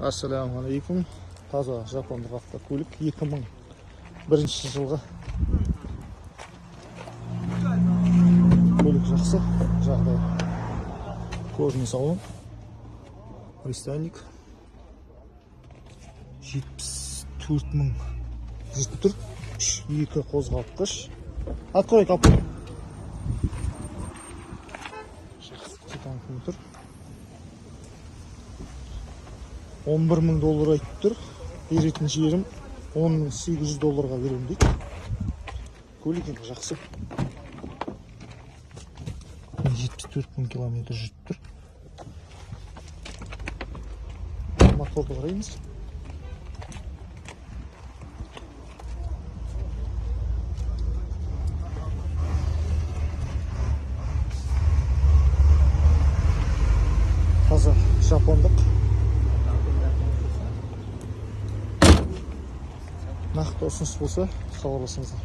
Ассалаумағалейкум. Таза жапондық автокөлік 2001 жылғы. Көлік жақсы, жағдай. Кожный салон. Пристанник. 74.000 жүріп тұр. 2 қозғалтқыш. Открой капот. Жақсы, титан тұр. $11.000 айтып тұр. Беретін жерім $10.800 берем дейді. Көлік енді жақсы. 74.000 километр жүріп тұр. Моторды қараймыз. Таза жапондық. Нақты ұсыныс болса, хабарласыңыздар.